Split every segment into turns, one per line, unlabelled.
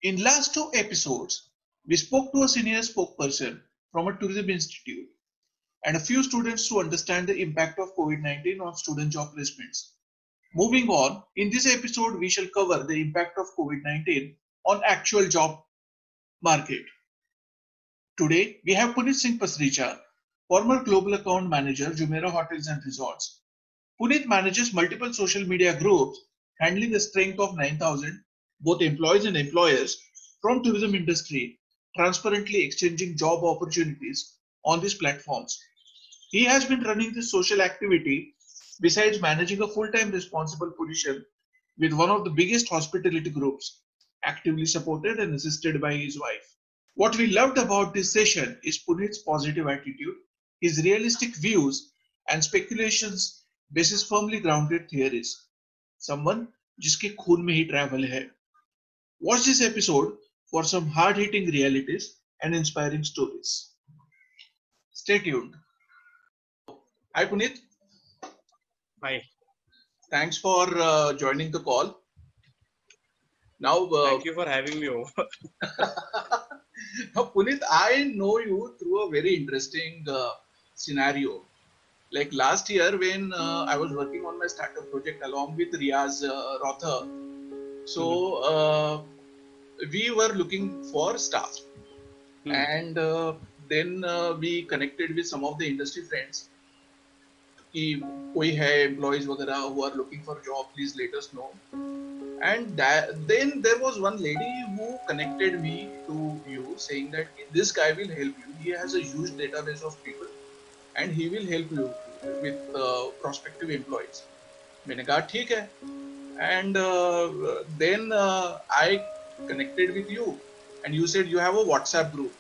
In last two episodes, we spoke to a senior spokesperson from a tourism institute and a few students to understand the impact of COVID-19 on student job placements. Moving on, in this episode, we shall cover the impact of COVID-19 on actual job market. Today, we have Punit Singh Pasricha, former Global Account Manager, Jumeirah Hotels and Resorts. Punit manages multiple social media groups, handling a strength of 9,000, both employees and employers from tourism industry, transparently exchanging job opportunities on these platforms. He has been running this social activity besides managing a full-time responsible position with one of the biggest hospitality groups, actively supported and assisted by his wife. What we loved about this session is Punit's positive attitude, his realistic views and speculations basis firmly grounded theories. Someone जिसके खून में ही travel है. Watch this episode for some hard-hitting realities and inspiring stories. Stay tuned. Hi Punit.
Hi.
Thanks for joining the call. Now,
thank you for having me over.
Now, Punit, I know you through a very interesting scenario. Like last year when I was working on my startup project along with Riaz Rother. So we were looking for staff. And then we connected with some of the industry friends. कि कोई है employees वगैरह who are looking for job, please let us know. And then there was one lady who connected me to you saying that this guy will help you. He has a huge database of people and he will help you with prospective employees. मैंने कहा ठीक है. And then I connected with you and you said you have a WhatsApp group.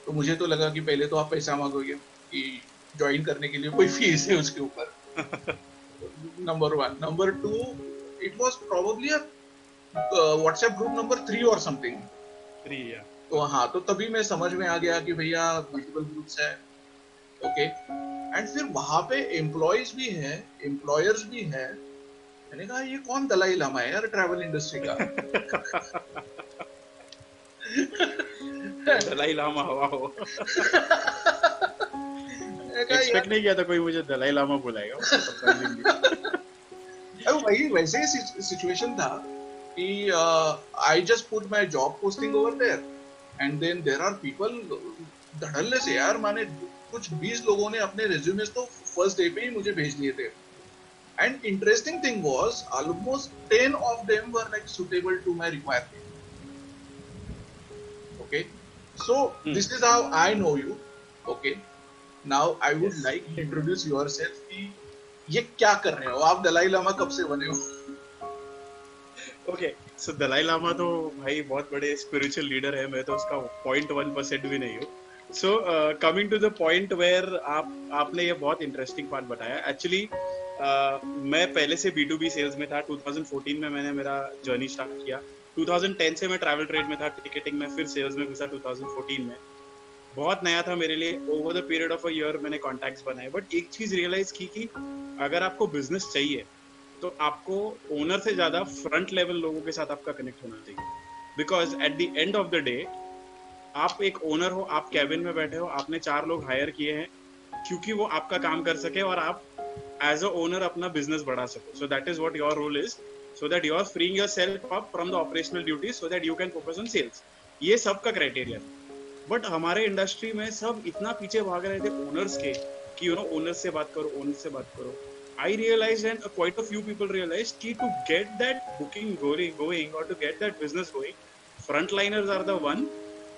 तो मुझे तो लगा कि पहले तो आप पैसा मांगोगे कि ज्वाइन करने के लिए कोई फीस है उसके ऊपर. Number one. Number two, it was probably a WhatsApp group number 3 or something.
3, yeah.
तो हाँ, तो तभी मैं समझ में आ गया कि भैया मल्टीपल ग्रुप्स है. ओके. एंड फिर वहां पे एम्प्लॉयज भी है, एम्प्लॉयर्स भी है. मैंने कहा ये कौन दलाई लामा है यार ट्रैवल इंडस्ट्री का.
दलाई लामा हुआ हो. एक्सपेक्ट नहीं किया था कोई मुझे दलाई लामा बुलाएगा.
वही वैसे ही सिचुएशन था कि I just put my job posting over there and then there are people धड़ल्ले से यार माने कुछ 20 लोगों ने अपने resumes तो first day पे ही मुझे भेज दिए थे. And interesting thing was almost 10 of them were like suitable to my requirement. Okay, so this is how I know you. Okay, now I would like to introduce yourself कि ये क्या कर रहे हो आप, दलाई लामा कब से बने हो?
Okay, so दलाई लामा तो भाई बहुत बड़े स्पिरिचुअल लीडर है, मैं तो उसका 0.1% भी नहीं हूँ. So coming to the point where आपने ये बहुत इंटरेस्टिंग पार्ट बताया. एक्चुअली मैं पहले से B2B सेल्स में था. 2014 में मैंने मेरा जर्नी स्टार्ट किया. 2010 से मैं ट्रैवल ट्रेड में था, टिकटिंग में, फिर सेल्स में घुसा 2014 में. बहुत नया था मेरे लिए. Over the period of a year मैंने कॉन्टैक्ट्स बनाए. बट एक चीज रियलाइज की कि अगर आपको बिजनेस चाहिए तो आपको ओनर से ज्यादा फ्रंट लेवल लोगों के साथ आपका कनेक्ट होना चाहिए. Because at the end of the day आप एक ओनर हो, आप कैबिन में बैठे हो, आपने 4 लोग हायर किए हैं क्योंकि वो आपका काम कर सके और आप एज अ ओनर अपना बिजनेस बढ़ा सको. So that is what your role is, so that you are freeing yourself up from the operational duties so that you can focus on sales. ये सब का क्राइटेरिया है. बट हमारे industry में सब इतना पीछे भाग रहे थे ओनर्स के कि यू नो ओनर्स से बात करो, ओनर्स से बात करो. I realized and quite a few people realized कि to get that booking going or to get that business going, frontliners are the one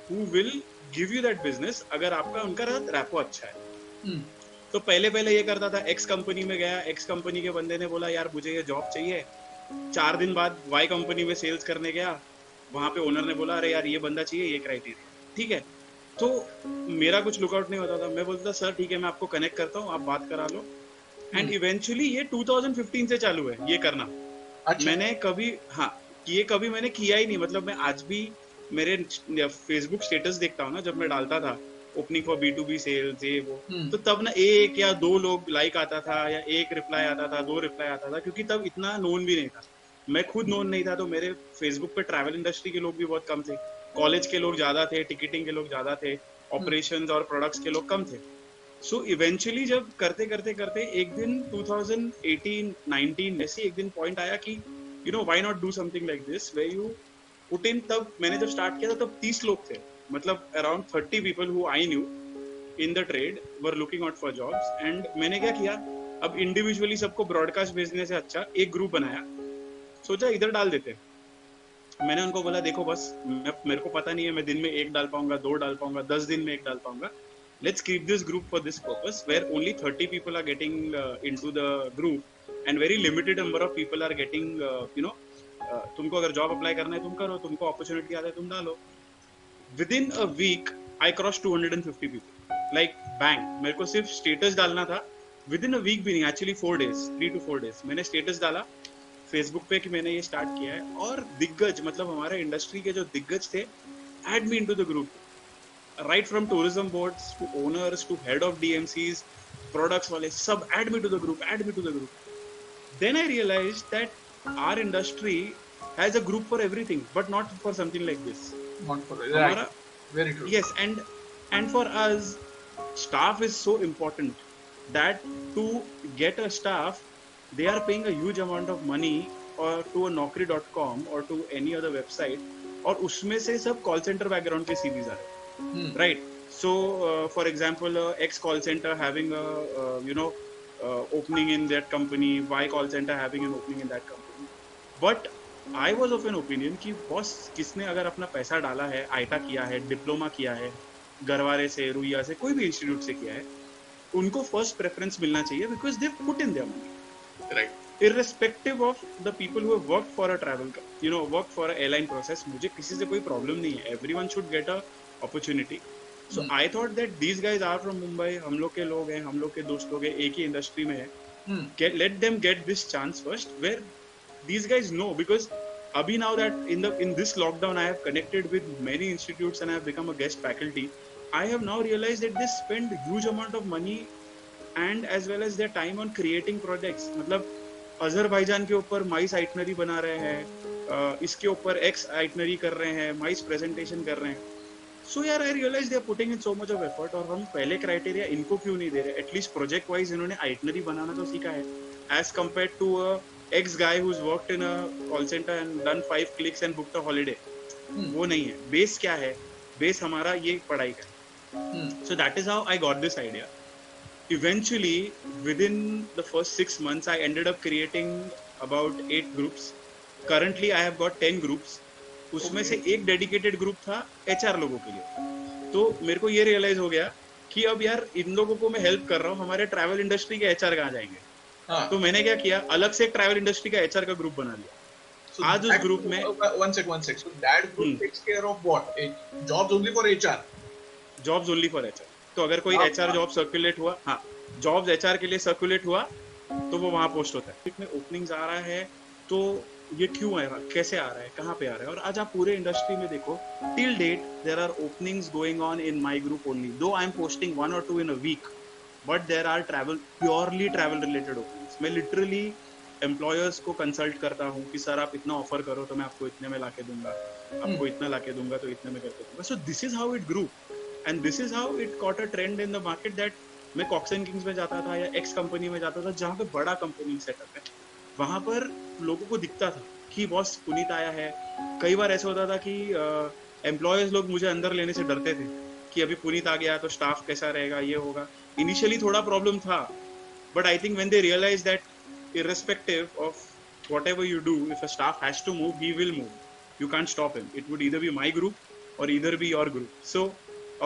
who will give you that business अगर आपका उनका रैपो अच्छा है. तो पहले ये करता था, एक्स कंपनी में गया, एक्स कंपनी के बंदे ने बोला यार मुझे ये जॉब चाहिए. 4 दिन बाद वाई कंपनी में सेल्स करने गया, वहां पे ओनर ने बोला अरे यार ये बंदा चाहिए, ये क्राइटेरिया. ठीक है, तो मेरा कुछ लुकआउट नहीं होता था. मैं बोलता सर ठीक है मैं आपको कनेक्ट करता हूँ, आप बात करा लो. एंड इवेंचुअली ये 2015 से चालू है ये करना. अच्छा. मैंने कभी मैंने किया ही नहीं. मतलब मैं आज भी मेरे फेसबुक स्टेटस देखता हूँ ना, जब मैं डालता था ओपनिंग फॉर B2B सेल्स ये वो, तो तब ना 1 या 2 लोग लाइक आता था या 1 रिप्लाई आता था, 2 रिप्लाई आता था, क्योंकि तब इतना नोन भी नहीं था. मैं खुद नोन नहीं था, तो मेरे फेसबुक पे ट्रैवल इंडस्ट्री के लोग भी बहुत कम थे, कॉलेज के लोग ज्यादा थे, टिकटिंग के लोग ज्यादा थे, ऑपरेशंस और प्रोडक्ट्स के लोग कम थे. सो इवेंचुअली जब करते करते करते एक दिन 2018-19 में से एक दिन पॉइंट आया कि you know why not do something like this way you put in. तब मैंने जब स्टार्ट किया था तब 30 लोग थे, मतलब around 30 people who I new in the trade were looking out for jobs. And मैंने क्या किया, अब इंडिविजुअली सबको ब्रॉडकास्ट भेजने से अच्छा एक ग्रुप बनाया, सोचा इधर डाल देते. मैंने उनको बोला देखो बस मेरे को पता नहीं है मैं दिन में एक डाल पाऊंगा, 2 डाल पाऊंगा, 10 दिन में एक डाल पाऊंगा. Let's keep this group for this purpose where only 30 people are getting into the group and very limited number of people are getting तुमको अगर जॉब अप्लाई करना है तुम करो, तुमको अपॉर्चुनिटी आता है तुम डालो. Within a week I crossed 250 people like bang. मेरे को सिर्फ स्टेटस डालना था. Within a week भी नहीं, actually 4 days, 3 to 4 days मैंने स्टेटस डाला फेसबुक पे कि मैंने ये स्टार्ट किया है, और दिग्गज मतलब हमारे इंडस्ट्री के जो दिग्गज थे add me into the group. Right from tourism boards to owners to head of DMCs, products wale sab add me to the group, add me to the group. Then I realized that our industry has a group for everything, but not for something like this.
Not for right. Very true.
Yes, and for us, staff is so important that to get a staff, they are paying a huge amount of money or to a Naukri.com or to any other website, और उसमें से सब call center background के CVs आ रहे हैं. Right. So, for example, X call center having a opening in that company, Y call center having an opening in that company. But I was of an opinion कि boss किसने अगर अपना पैसा डाला है, आईटा किया है, डिप्लोमा किया है, गरवारे से, रुइया से, कोई भी इंस्टीट्यूट से किया है, उनको फर्स्ट प्रेफरेंस मिलना चाहिए because they've put in their money. Right. Irrespective of the people who have worked for a travel, worked for a airline process, मुझे किसी से कोई प्रॉब्लम नहीं है. Everyone should get a opportunity. So I thought that these guys are from Mumbai, हम लोग के लोग हैं, हम लोग के दोस्त लोग हैं, एक ही इंडस्ट्री में है. Let them get this chance first, where these guys know, because abhi now that in this lockdown I have connected with many institutes and I have become a guest faculty, I have now realized that they spend huge amount of money and as well as their time on creating projects. मतलब Azerbaijan के ऊपर माइस itinerary बना रहे हैं, इसके ऊपर x itinerary कर रहे हैं, माइस प्रेजेंटेशन कर रहे हैं. So यार I realized they are putting in so much of effort, और हम पहले क्राइटेरिया इनको क्यों नहीं दे रहे. एटलीस्ट प्रोजेक्ट वाइज इन्होंने आइटनरी बनाना तो सीखा है, as compare to X guy who's worked in a call center and done 5 clicks and booked a holiday. वो नहीं है. बेस क्या है? बेस हमारा ये पढ़ाई का. So that is how I got this idea. Eventually, within the first 6 months, I ended up creating about 8 groups. Currently, I have got 10 groups. उसमें से एक डेडिकेटेड ग्रुप था HR लोगों के लिए. तो मेरे को ये रियलाइज हो गया कि अब यार इन लोगों को मैं हेल्प कर रहा हूँ, हमारे ट्रैवल इंडस्ट्री के HR कहाँ जाएंगे. तो मैंने क्या किया, अलग से एक ट्रैवल इंडस्ट्री का HR का ग्रुप बना लिया. So आज उस ग्रुप में
one sec. So that group takes care of what? Jobs only for HR.
Jobs only for HR. तो अगर कोई HR जॉब सर्कुलेट हुआ, हाँ, जॉब्स HR के लिए सर्कुलेट हुआ तो वो वहाँ पोस्ट होता है. इसमें ओपनिंग्स आ रहा है तो ये क्यों आ रहा है, कैसे आ रहा है, कहाँ पे आ रहा है. और आज आप पूरे इंडस्ट्री में देखो, till date there are openings going on in my group only. Though I am posting 1 or 2 in a week, but there are purely travel related openings. मैं लिटरली एम्प्लॉयर्स को कंसल्ट करता हूँ कि सर आप इतना offer करो तो मैं आपको इतने में लाके दूंगा, आपको इतना लाके दूंगा तो इतने में करके दूंगा. सो this is how it grew and this is how it caught a trend in the market. That मैं कॉक्स एंड किंग्स में जाता था या एक्स कंपनी में जाता था जहाँ पे बड़ा कंपनी सेटअप है, वहां पर लोगों को दिखता था कि बॉस पुनीत आया है. कई बार ऐसा होता था कि एम्प्लॉयर्स लोग मुझे अंदर लेने से डरते थे कि अभी पुनीत आ गया तो स्टाफ कैसा रहेगा, ये होगा. इनिशियली थोड़ा प्रॉब्लम था, but I think when they realise that irrespective of whatever you do, if a staff has to move, he will move. You can't stop him. It would either be my group or either be your group. So,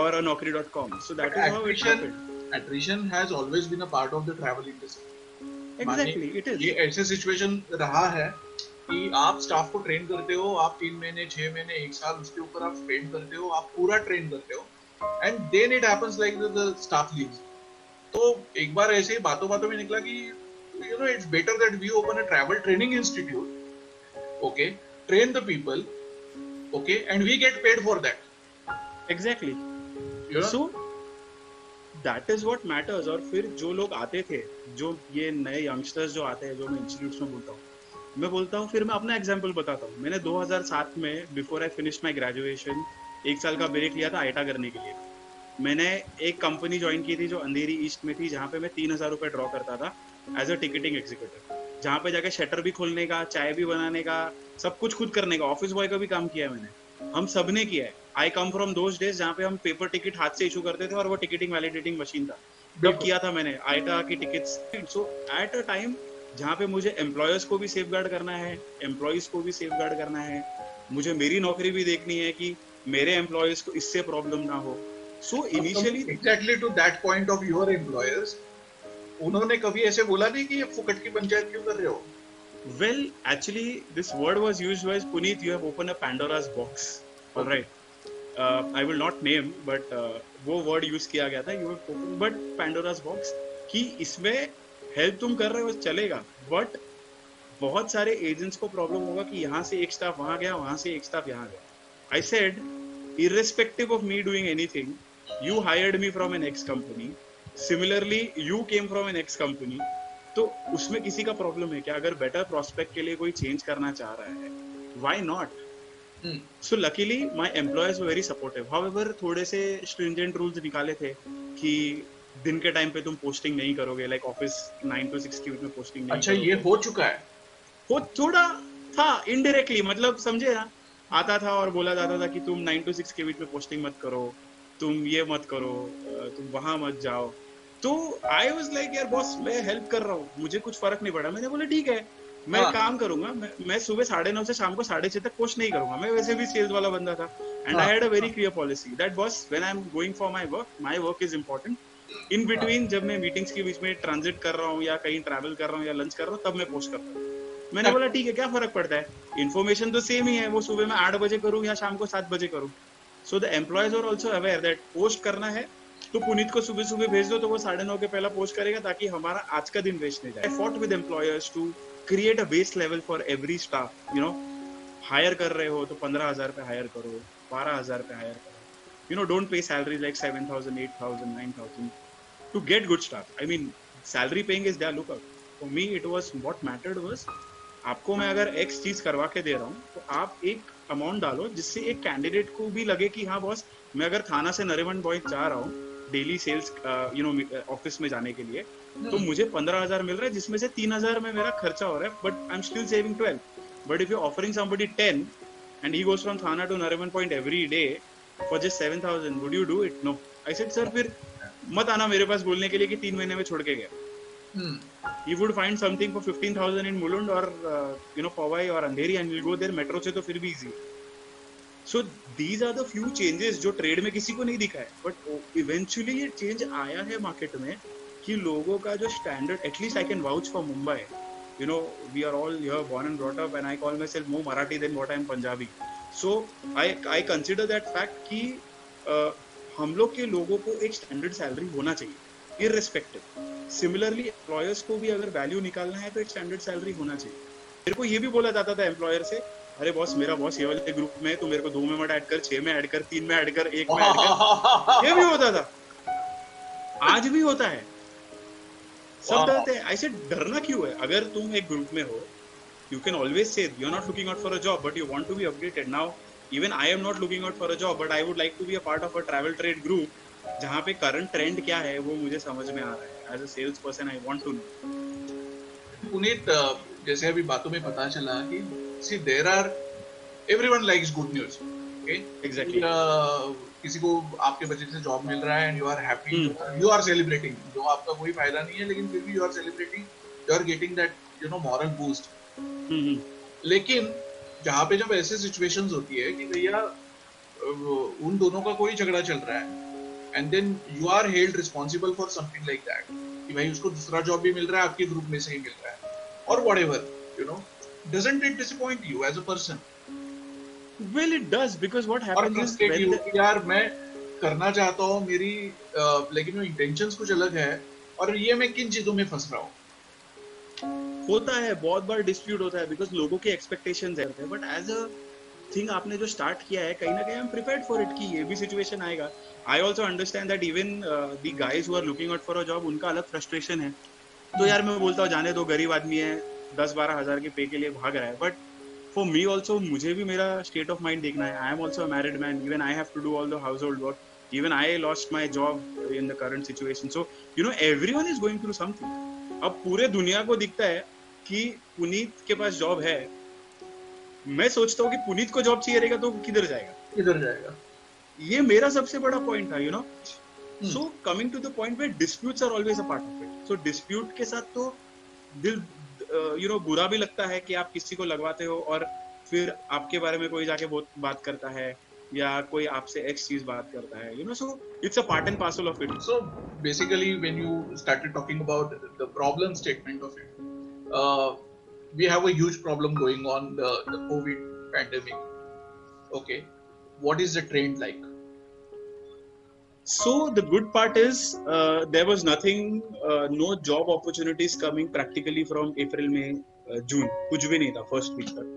or a Naukri.com. So that is how it happened.
Attrition has always been a part of the travel industry.
Exactly, it is.
ये ऐसे situation रहा है कि आप staff को train करते हो, आप 3 महीने 6 महीने 1 साल उसके ऊपर आप स्पेंड करते हो, आप पूरा ट्रेन करते हो, and then it happens like the staff leaves. तो एक बार ऐसे ही बातों बातों में निकला कि you know, it's better that we open a travel training institute, okay, train the people, okay, and we get paid for that.
Exactly. You know? So that is what matters. और फिर जो लोग आते थे, जो ये नए यंगस्टर्स जो आते हैं, जो मैं इंस्टीट्यूट्स में बोलता हूँ, मैं बोलता हूँ, फिर मैं अपना एग्जाम्पल बताता हूँ। मैंने 2007 में before I finish my graduation 1 साल का ब्रेक लिया था आईटा करने के लिए। मैंने एक कंपनी ज्वाइन की थी जो अंधेरी ईस्ट में थी, जहाँ पे मैं 3,000 रुपए ड्रॉ करता था एज अ टिकटिंग एग्जीक्यूटिव, जहाँ पे जाके शटर भी खोलने का, चाय भी बनाने का, सब कुछ खुद करने का, ऑफिस बॉय का भी काम किया है मैंने, हम सब ने किया है। आई कम फ्रॉम दोज डेज जहाँ पे हम पेपर टिकट हाथ से इशू करते थे और वो टिकटिंग वैलिडेटिंग मशीन था, तब किया था मैंने आईटा की tickets. So at a time जहाँ पे मुझे एम्प्लॉयर्स को भी सेफगार्ड करना है, एम्प्लॉयज को भी सेफगार्ड करना है, मुझे मेरी नौकरी भी देखनी है कि मेरे एम्प्लॉयर्स को इससे प्रॉब्लम ना हो। So initially
exactly to that point of your employers, उन्होंने कभी ऐसे बोला नहीं कि ये फुकट की पंचायत क्यों कर रहे हो?
Well, actually, this word was used as Puneet, you have opened a Pandora's box. All right. I will not name, but वो word use किया गया था, you have opened but Pandora's box, कि इसमें हेल्प तुम कर रहे हो चलेगा, बट बहुत सारे एजेंट्स को प्रॉब्लम होगा कि यहाँ से एक स्टाफ वहां गया, वहां से एक स्टाफ यहाँ गया. I said, irrespective of me doing anything, you hired me from an ex company. Similarly, you came from an ex company. तो उसमें किसी का प्रॉब्लम है क्या? अगर बेटर प्रोस्पेक्ट के लिए कोई चेंज करना चाह रहा है, why not? So luckily my employers were very supportive. However थोड़े से स्ट्रिंजेंट रूल्स निकाले थे कि दिन के टाइम पे तुम पोस्टिंग नहीं करोगे, लाइक ऑफिस 9 to 6 के बीच में पोस्टिंग नहीं
अच्छा,
करोगे.
ये हो चुका है?
वो थोड़ा था इनडायरेक्टली, मतलब समझे ना, आता था और बोला जाता था कि तुम 9 to 6 के बीच में पोस्टिंग मत करो, तुम ये मत करो, तुम वहां मत जाओ. तो आई वाज लाइक, यार बॉस मैं हेल्प कर रहा हूँ, मुझे कुछ फर्क नहीं पड़ा. मैंने बोला ठीक है, मैं काम करूंगा. मैं सुबह 9:30 से शाम को 6:30 तक पोस्ट नहीं करूंगा. मैं वैसे भी सेल्स वाला बंदा था, and I had a very clear policy that boss when I am going for my work is important. In between जब मैं मीटिंग्स के बीच में ट्रांजिट कर रहा हूँ या कहीं ट्रैवल कर रहा हूँ या लंच कर रहा हूँ, तब मैं पोस्ट करता हूँ. मैंने बोला ठीक है, क्या फर्क पड़ता है, इन्फॉर्मेशन तो सेम ही है, वो सुबह में 8 बजे करूँ या शाम को 7 बजे करूँ. So the employees are also aware that post करना है तो पुनीत को सुबह सुबह भेज दो, तो वो 9:30 के पहला पोस्ट करेगा, ताकि हमारा आज का दिन वेस्ट नहीं जाए. I fought with employers to create a base level for every staff. You know, hire कर रहे हो तो 15,000 पे हायर करो, 12,000 पे हायर करो. You know, don't pay salary like 7,000, 8,000, 9,000 to get good staff. I mean, salary paying is their lookout. For me, it was what mattered was, आपको मैं अगर एक्स चीज करवा के दे रहा हूँ तो आप एक अमाउंट डालो जिससे एक कैंडिडेट को भी लगे कि हाँ बॉस, मैं अगर थाना से नरीमन बॉय चाह रहा हूँ daily sales you know office में जाने के लिए, तो मुझे 15,000 मिल रहा है, जिसमें से 3,000 में मेरा खर्चा हो रहा है, but I am still saving 12. But if you offering somebody 10 and he goes from Thana to Nariman Point every day for just 7,000, would you do it? No. I said, sir, फिर मत आना मेरे पास बोलने के लिए कि 3 महीने में छोड़ के गया. He would find something for 15,000 in Mulund or you know Powai or Andheri and we'll go there. Metro से तो फिर भी easy. So these are the few changes जो ट्रेड में किसी को नहीं दिखा है, but eventually ये चेंज आया है मार्केट में कि लोगों का जो standard, at least I can vouch for Mumbai. You know, we are all here born and brought up, and I call myself more Marathi than what I am Punjabi. So I consider that fact कि हम लोग के लोगों को एक standard salary होना चाहिए irrespective. Similarly employers को भी अगर वैल्यू निकालना है तो एक स्टैंडर्ड सैलरी होना चाहिए. मेरे को ये भी बोला जाता था एम्प्लॉयर से, अरे बॉस मेरा बॉस ये वाले ग्रुप में, तो मेरे को 2 में मत ऐड कर, 6 में ऐड कर, 3 में ऐड कर, 1 में ऐड कर. ये भी होता था, आज भी होता है, सब डरते हैं. आई सेड डरना क्यों है? अगर तुम एक ग्रुप में हो, you can always say you're not looking out for a job but you want to be updated. Now even I am not looking out for a job but I would like to be a part of a travel trade group जहाँ पे current trend क्या है वो मुझे समझ में आ रहा है. As a sales person I want to know.
Puneet, जैसे अभी बातों में पता चला कि see there are everyone likes good news. Okay?
Exactly.
किसी को आपके बजट से जॉब मिल रहा है and you are happy, you are celebrating. जो आपका कोई फायदा नहीं है लेकिन फिर भी you are celebrating, you are getting that you know moral boost. लेकिन जहाँ पे जब ऐसे सिचुएशंस होती है कि भैया उन दोनों का कोई झगड़ा चल रहा है and then you are held responsible for something like that कि भाई उसको दूसरा जॉब भी मिल रहा है, आपके ग्रुप में से ही मिल रहा है और whatever, you know, doesn't it disappoint you as a person?
Well, it does, because what happens is when
यार मैं करना चाहता हूँ मेरी लेकिन इंटेंशंस कुछ अलग है और ये मैं किन चीजों में फंस रहा हूँ.
होता है, बहुत बार डिस्प्यूट होता है बिकॉज लोगों के एक्सपेक्टेशंस रहते हैं. बट एज अ थिंग आपने जो स्टार्ट किया है, कहीं ना कहीं I am prepared for it कि ये भी सिचुएशन आएगा. I also understand that even the guys who are looking out for a job, उनका अलग फ्रस्ट्रेशन है. तो यार मैं बोलता हूँ जाने दो, गरीब आदमी है, 10-12 हजार के पे के लिए भाग रहा है, बट फॉर मी ऑल्सो मुझे भी मेरा स्टेट ऑफ माइंड देखना है. I am also a married man, even I have to do all the household work, even I lost my job in the current situation. So you know everyone is going through something. अब पूरे दुनिया को दिखता है कि पुनीत के पास job है. मैं सोचता हूँ कि पुनीत को जॉब चाहिए रहेगा तो किधर जाएगा. ये मेरा सबसे बड़ा पॉइंट था, you know. So coming to the point where disputes are always a part of it. So dispute के साथ तो दिल यू नो बुरा भी लगता है कि आप किसी को लगवाते हो और फिर आपके बारे में कोई जाके बात करता है या कोई आपसे एक्स चीज बात करता है, you know. So it's a part and parcel of it.
So basically, when you started talking about the problem statement of it, we have a huge problem going on, the COVID pandemic. Okay, what is the trend like?
So the good part is there was nothing, no job opportunities coming practically from April, May, June. कुछ भी नहीं था first week तक.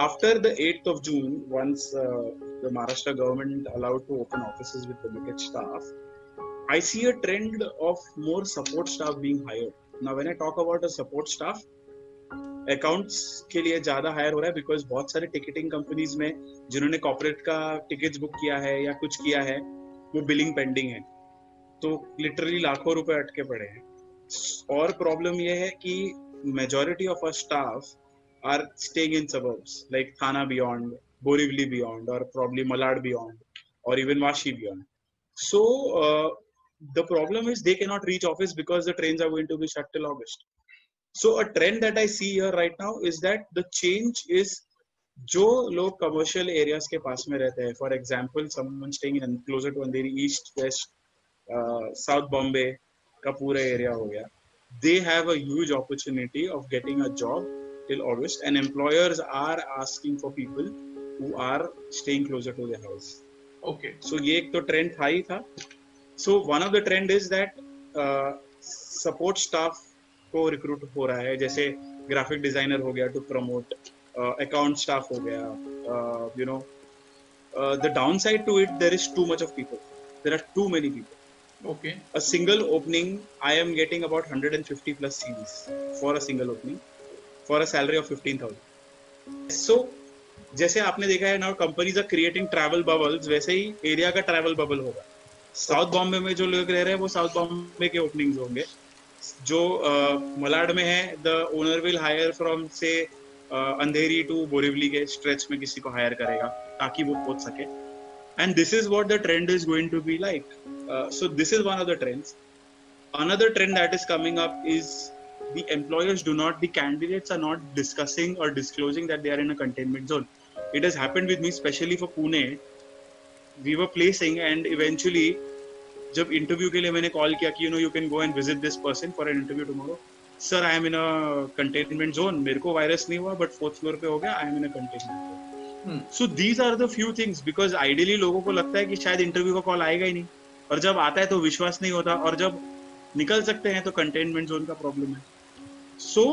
After the 8th of June, once the Maharashtra government allowed to open offices with limited staff, I see a trend of more support staff being hired. Now when I talk about a support staff, accounts के लिए ज़्यादा higher हो रहा है because बहुत सारे ticketing companies में जिन्होंने corporate का tickets book किया है या कुछ किया है वो बिलिंग पेंडिंग है, तो लिटरली लाखों रुपए अटके पड़े हैं. और प्रॉब्लम ये है कि majority of our staff are staying in suburbs like Thane beyond, Borivali beyond, और प्रॉब्ली मलाड बियॉन्ड, और even Vashi beyond. So the problem is they can not reach office because the trains are going to be shut till August. So a trend that I see here right now is that the change is जो लोग commercial areas के पास में रहते हैं, for example someone staying in closer to Andheri, east, west, south Bombay का पूरा area हो गया, they have a huge opportunity of getting a job till August, and employers are asking for people who are staying closer to their house. Okay, so ये एक तो trend था ही था. So one of the trend is that support staff को recruit हो रहा है, जैसे ग्राफिक डिजाइनर हो गया to promote, account staff ho gaya, you know. The downside to it, there is too much of people. There are too many people. Okay. A single opening, I am getting about 150 plus CVs for a single opening for a salary of 15,000. So, जैसे आपने देखा है now companies are creating travel bubbles, वैसे ही area का travel bubble होगा. South Bombay में जो लोग रह रहे हैं वो साउथ बॉम्बे के ओपनिंग्स होंगे. जो मलाड में है, the owner will hire from say Andheri to Borivali के स्ट्रेच में किसी को हायर करेगा ताकि वो पहुंच सके. And this is what the trend is going to be like. So this is one of the trends. Another trend that is coming up is the employers do not, the candidates are not discussing or disclosing that they are in a containment zone. It has happened with me, especially for Pune. We were placing and eventually जब interview के लिए मैंने call किया कि you can go and visit this person for an interview tomorrow. Sir I am in a containment zone, मेरे को virus नहीं हुआ बट 4th फ्लोर पे हो गया, I am in a containment zone. So these are the few things, because ideally लोगों को लगता है कि शायद इंटरव्यू का कॉल आएगा ही नहीं, और जब आता है तो विश्वास नहीं होता, और जब निकल सकते हैं तो कंटेनमेंट जोन का प्रॉब्लम है. So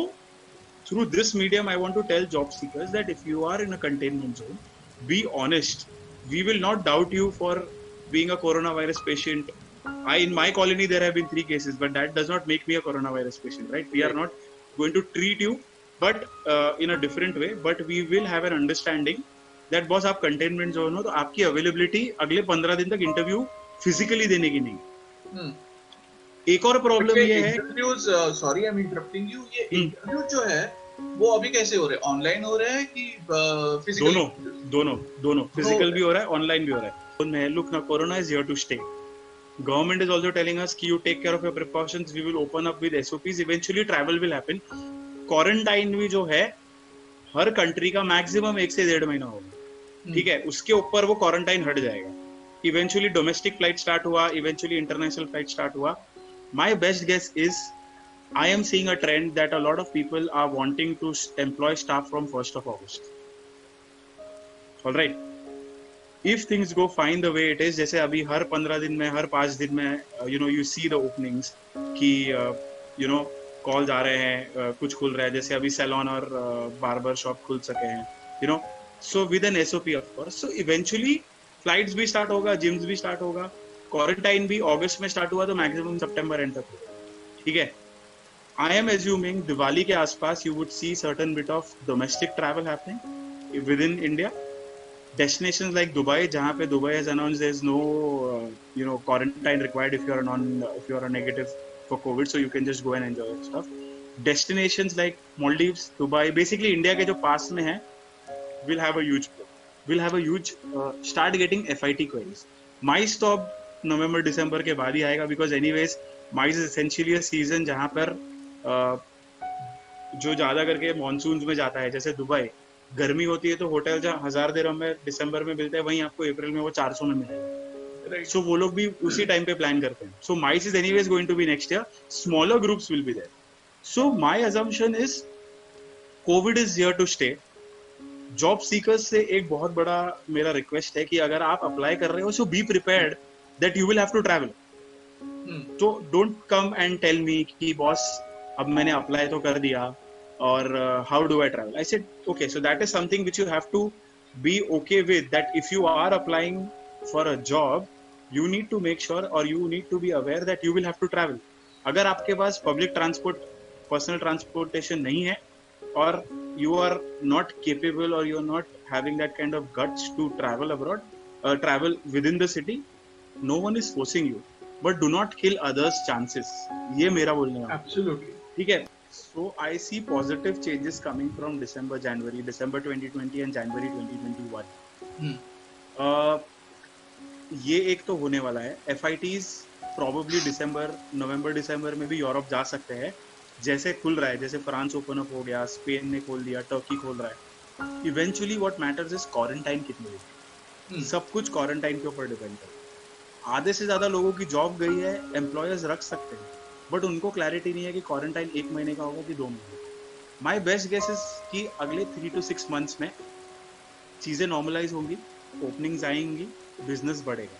through this medium I want to tell job seekers that if you are in a containment zone, be honest. We will not doubt you for being a corona virus patient. In my colony there have been 3 cases, but that does not make me a coronavirus patient, right? We are not going to treat you, but in a different way. But we will have an understanding that boss आप containment zone हो तो आपकी availability अगले 15 दिन तक interview physically देने की नहीं. एक और प्रॉब्लम ये है,
interviews, sorry I am interrupting you, ये इंटरव्यू जो है वो अभी कैसे हो रहे हैं? ऑनलाइन हो रहे हैं कि फिजिकल?
दोनों फिजिकल भी हो रहा है, ऑनलाइन भी हो रहा है. Look, now corona is here to stay. Government is also telling us कि you take care of your precautions, we will open up with SOPs, eventually travel will happen. Quarantine भी जो है हर कंट्री का maximum 1 से 1.5 महीना होगा, ठीक है? उसके ऊपर वो क्वारंटाइन हट जाएगा. इवेंचुअली डोमेस्टिक फ्लाइट स्टार्ट हुआ, इवेंचुअली इंटरनेशनल फ्लाइट स्टार्ट हुआ. My best guess is I am seeing a trend that a lot of people are wanting to employ staff from 1st of August. Alright, if things go fine the way it is, जैसे अभी हर 15 दिन में, हर 5 दिन में you see the openings कि calls आ रहे हैं, कुछ खुल रहा है, जैसे अभी सैलून और बार्बर शॉप खुल सके हैं, so with an SOP of course. So eventually flights भी स्टार्ट होगा, gyms भी स्टार्ट होगा, क्वारंटाइन भी अगस्त में स्टार्ट हुआ तो मैक्सिमम सितंबर एंड तक होगा, ठीक है? I am assuming Diwali के आसपास you would see certain bit of domestic travel happening within India. Destinations like Dubai, जहाँ पे Dubai has announced there is no quarantine required if you are a negative for COVID, so you can just go and enjoy your stuff. Destinations like Maldives, Dubai, basically India के जो पास में है, will have a huge start getting FIT queries. MICE तो अब नवंबर दिसंबर के बाद ही आएगा, because anyways MICE is essentially a season जहाँ पर जो ज्यादा करके मॉनसून में जाता है. जैसे दुबई गर्मी होती है तो होटल जहाँ 1000 दिरहम में दिसंबर में मिलते हैं, वहीं आपको अप्रैल में वो 400 में मिलेगा. सो वो लोग भी उसी टाइम पे प्लान करते हैं. So MICE is anyways going to be next year. Smaller groups will be there. So my assumption is Covid is here to stay. Job seekers से एक बहुत बड़ा मेरा रिक्वेस्ट है कि अगर आप अप्लाई कर रहे हो, so be prepared that you will have to travel. तो don't come and tell me कि बॉस अब मैंने अप्लाई तो कर दिया और how do I travel? I said, okay, so that is something which you have to be okay with, that if you are applying for a job, you need to make sure or you need to be aware that you will have to travel. अगर आपके पास public transport, personal transportation नहीं है और you are not capable or you are not having that kind of guts to travel abroad, travel within the city, no one is forcing you, but do not kill others' chances. ये मेरा बोलने वाला.
Absolutely.
ठीक है. So I see positive changes coming from December 2020 and January 2021. ये एक तो होने वाला है. FITs probably नवंबर दिसंबर में भी यूरोप जा सकते हैं. जैसे खुल रहा है, जैसे फ्रांस ओपन अप हो गया, स्पेन ने खोल दिया, टर्की खोल रहा है. Eventually what matters is quarantine कितनी है. सब कुछ क्वारंटाइन के ऊपर डिपेंड करता है. आधे से ज्यादा लोगों की जॉब गई है, एम्प्लॉयर्स रख सकते हैं, बट उनको क्लैरिटी नहीं है कि क्वारंटाइन 1 महीने का होगा कि 2 महीने. माय बेस्ट गेस इज कि अगले 3 to 6 मंथ्स में चीजें नॉर्मलाइज होंगी, ओपनिंग्स आएंगी, बिजनेस बढ़ेगा.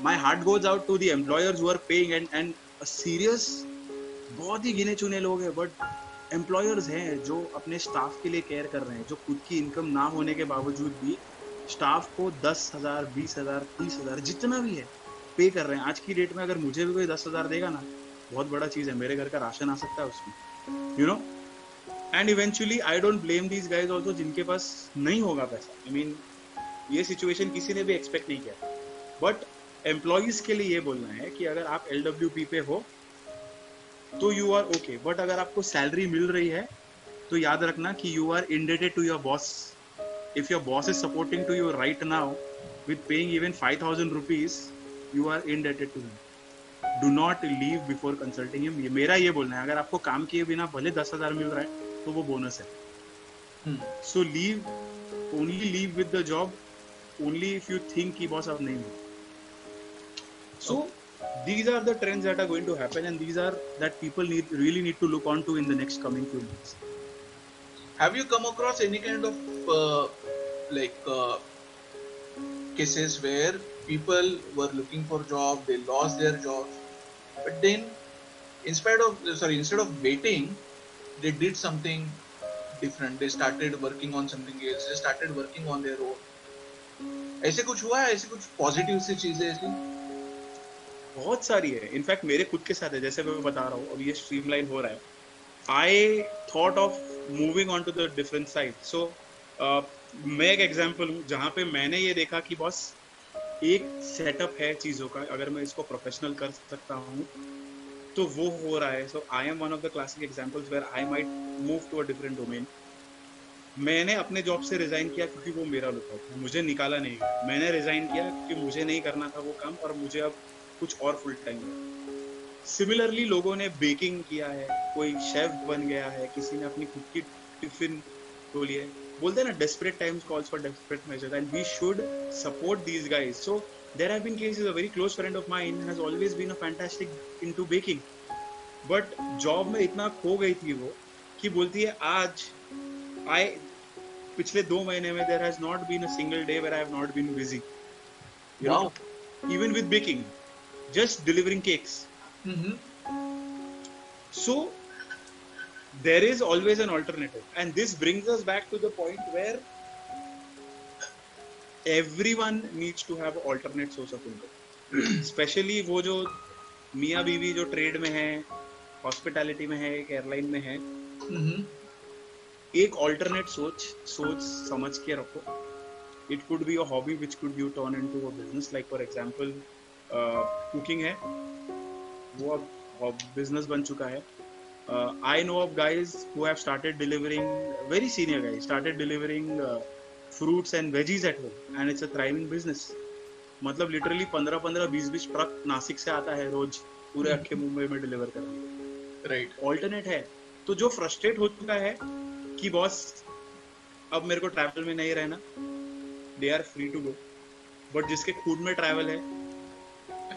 My heart goes out to the employers who are paying and serious, बहुत ही गिने चुने लोग हैं बट एम्प्लॉयर्स हैं जो अपने स्टाफ के लिए केयर कर रहे हैं, जो खुद की इनकम ना होने के बावजूद भी स्टाफ को 10,000, 20,000, 30,000 जितना भी है पे कर रहे हैं. आज की डेट में अगर मुझे भी कोई 10,000 देगा ना, बहुत बड़ा चीज है. मेरे घर का राशन आ सकता है उसमें, you know. And eventually I don't blame these guys also जिनके पास नहीं होगा पैसा. आई मीन ये सिचुएशन किसी ने भी एक्सपेक्ट नहीं किया. बट एम्प्लॉइज के लिए ये बोलना है कि अगर आप LWP पे हो तो यू आर ओके, बट अगर आपको सैलरी मिल रही है तो याद रखना कि you are indebted to your boss. If your boss is supporting to you right now with paying even 5,000 rupees, you are indebted to him. Do not leave before consulting him. ये मेरा ये बोलना है. अगर आपको काम किए बिना भले 10,000 मिल रहा है तो वो बोनस है. So only leave with the job only if you think कि बॉस अब नहीं है. So these are the trends that are going to happen and these are that people really need to look on to in the next coming few months.
Have you come across any kind of cases where people were looking for job, they lost their jobs, but then instead of waiting, they did something different. They started working on something else. They started working on their own. ऐसे कुछ हुआ है? ऐसे कुछ positive सी चीजें ऐसी
बहुत सारी है. इनफैक्ट मेरे खुद के साथ है. जैसे मैं बता रहा हूँ, अब ये स्ट्रीमलाइन हो रहा है. I thought of moving on to the different side. So मैं एक एग्जांपल हूँ जहाँ पे मैंने ये देखा कि बॉस एक सेटअप है चीजों का, अगर मैं इसको प्रोफेशनल कर सकता हूँ तो वो हो रहा है. So I am one of the classic examples where I might move to a different domain. मैंने अपने जॉब से रिजाइन किया क्योंकि वो मेरा लुकआउट था, मुझे निकाला नहीं गया. मैंने रिजाइन किया क्योंकि मुझे नहीं करना था वो काम और मुझे अब कुछ और फुल टाइम. सिमिलरली लोगों ने बेकिंग किया है, कोई शेफ बन गया है, किसी ने अपनी खुद की टिफिन खोली है. बोलते हैं ना, desperate times calls for desperate measures and we should support these guys. So there have been cases. A very close friend of mine has always been a fantastic into baking, but job में इतना खो गई थी वो कि बोलती है आज पिछले 2 महीने में there has not been a single day where I have not been busy, you know, even with baking, just delivering cakes. So there is always an alternative, and this brings us back to the point where everyone needs to have alternate source of income. Especially वो जो मियाँ बीवी जो trade में हैं, hospitality में है, एक एयरलाइन में है, एक ऑल्टरनेट सोच समझ के रखो. It could be a hobby which could U turn into a business. Like for example cooking है, वो अब बिजनेस बन चुका है. I know of guys who have started delivering, very senior guys started delivering fruits and veggies at home, and it's a thriving business. मतलब literally 15-20 truck Nashik से आता है रोज पूरे अख्खे मुंबई में डिलीवर करने.
राइट.
ऑल्टरनेट है. तो जो फ्रस्ट्रेट हो चुका है कि बॉस अब मेरे को ट्रैवल में नहीं रहना, they are free to go. But जिसके खून में ट्रैवल है,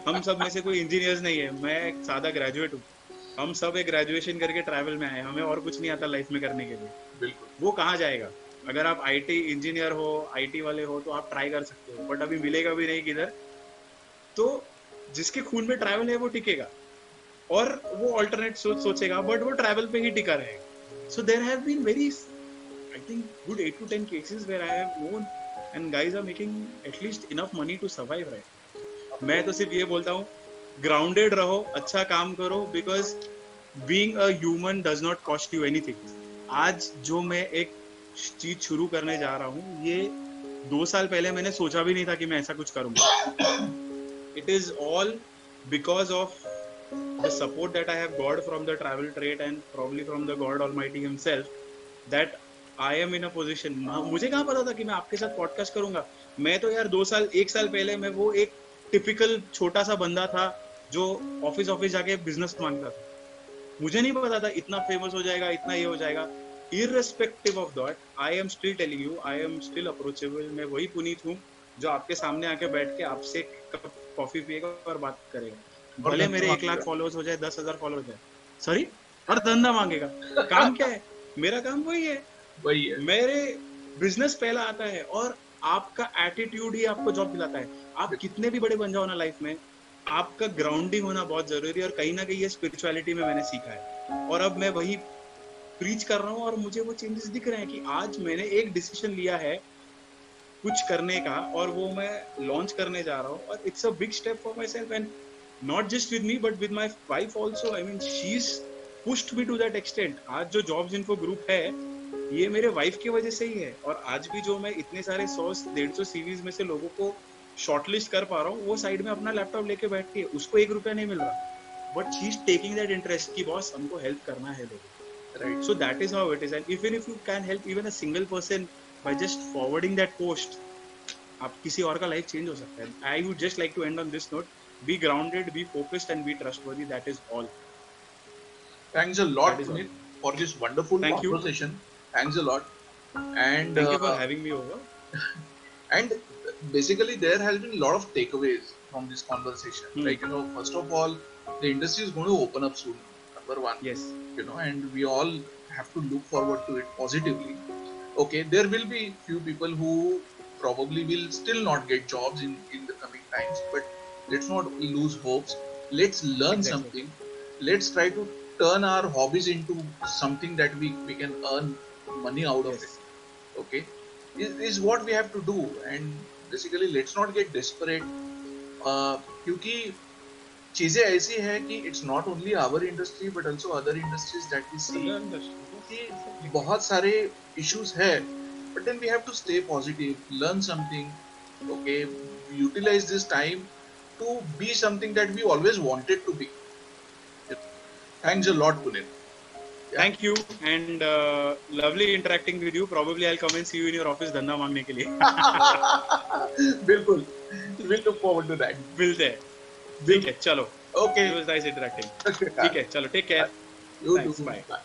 हम सब में से कोई इंजीनियर्स नहीं है, मैं एक सादा ग्रेजुएट हूँ, हम सब एक ग्रेजुएशन करके ट्रैवल में आए, हमें और कुछ नहीं आता लाइफ में करने के लिए.
बिल्कुल.
वो कहाँ जाएगा? अगर आप आईटी इंजीनियर हो, आईटी वाले हो, तो आप ट्राई कर सकते हो, बट अभी मिलेगा भी नहीं किधर. तो जिसके खून में ट्रैवल है वो टिकेगा, और वो ऑल्टरनेट सोचेगा, बट वो ट्रैवल पे ही टिका रहेगा. So there have been very, I think good 8 to 10 cases where I have known and guys are making at least enough money to survive. Right. मैं तो सिर्फ ये बोलता हूँ, ग्राउंडेड रहो, अच्छा काम करो, because being a human does not cost you anything. आज जो मैं एक चीज शुरू करने जा रहा हूँ, ये 2 साल पहले मैंने सोचा भी नहीं था कि मैं ऐसा कुछ करूंगा. It is all because of the support that I have got from the travel trade and probably from the God almighty himself, that I am in a position. मुझे कहाँ पता था कि मैं आपके साथ पॉडकास्ट करूंगा. मैं तो यार 1 साल पहले मैं वो एक टिपिकल छोटा सा बंदा था जो ऑफिस जाके बिजनेस मांगता था. मुझे नहीं पता था इतना फेमस हो जाएगा, इतना ये हो जाएगा. Irrespective of that, I am still telling you, I am still approachable. मैं वही पुनीत हूँ जो आपके सामने आके बैठ के आपसे कप कॉफी पिएगा और बात करेगा. भले मेरे 1 लाख फॉलोअर्स हो जाए, 10,000 फॉलोअर्स हो जाए, सॉरी, और धंधा मांगेगा. काम क्या है? मेरा काम वही है. मेरे बिजनेस पहला आता है, और आपका एटीट्यूड ही आपको जॉब दिलाता है. आप कितने भी बड़े बन जाओ ना लाइफ में, आपका ग्राउंडिंग होना बहुत जरूरी है. और कहीं ना कहीं ये स्पिरिचुअलिटी में मैंने सीखा है, और अब मैं वही प्रीच कर रहा हूँ, और मुझे वो चेंजेस दिख रहे हैं कि आज मैंने एक डिसीजन लिया है कुछ करने का, और वो मैं लॉन्च करने जा रहा हूँ. और it's a big step for myself, and not just with me but with my wife also. I mean she is pushed me to that extent. आज जो जॉब्स इन्फो ग्रुप है, ये मेरे वाइफ की वजह से ही है. और आज भी जो मैं इतने सारे 100-150 सीरीज में से लोगों को शॉर्टलिस्ट कर पा रहा हूँ, वो साइड में अपना लैपटॉप लेके बैठती है, उसको 1 रुपया नहीं मिल रहा, but she is taking that interest कि बॉस हमको हेल्प करना है लोगों. Right. So that is how it is, and even if you can help even a single person by just forwarding that post, आप किसी और का लाइफ चेंज हो सकता है. I would just like to end on this note. Be grounded, be focused, and be trustworthy. That is all.
Thanks a lot, Puneet, for this wonderful conversation. Thanks a lot, and
thank you for having me over.
And basically, there has been a lot of takeaways from this conversation. Like, you know, first of all, the industry is going to open up soon. Number one.
Yes.
You know, and we all have to look forward to it positively. Okay, there will be few people who probably will still not get jobs in the coming times, but let's not lose hopes. Let's learn something. Let's try to turn our hobbies into something that we can earn money out of it. Okay, is what we have to do. And basically let's not get desperate, क्योंकि चीजें ऐसी है कि it's not only our industry but also other industries that we see कि बहुत सारे issues है, but then we have to stay positive, learn something. Okay, utilise this time to be something that we always wanted to be. Thanks a lot, Puneet.
Thank you, and lovely interacting with you. Probably I'll come and see you in your office धंधा मांगने के लिए.
बिल्कुल, we'll look forward to that.
मिलते हैं. ठीक है, चलो.
Okay.
It was nice interacting. ठीक है, चलो, take care.
You
Thanks,
too.
bye.
Bye.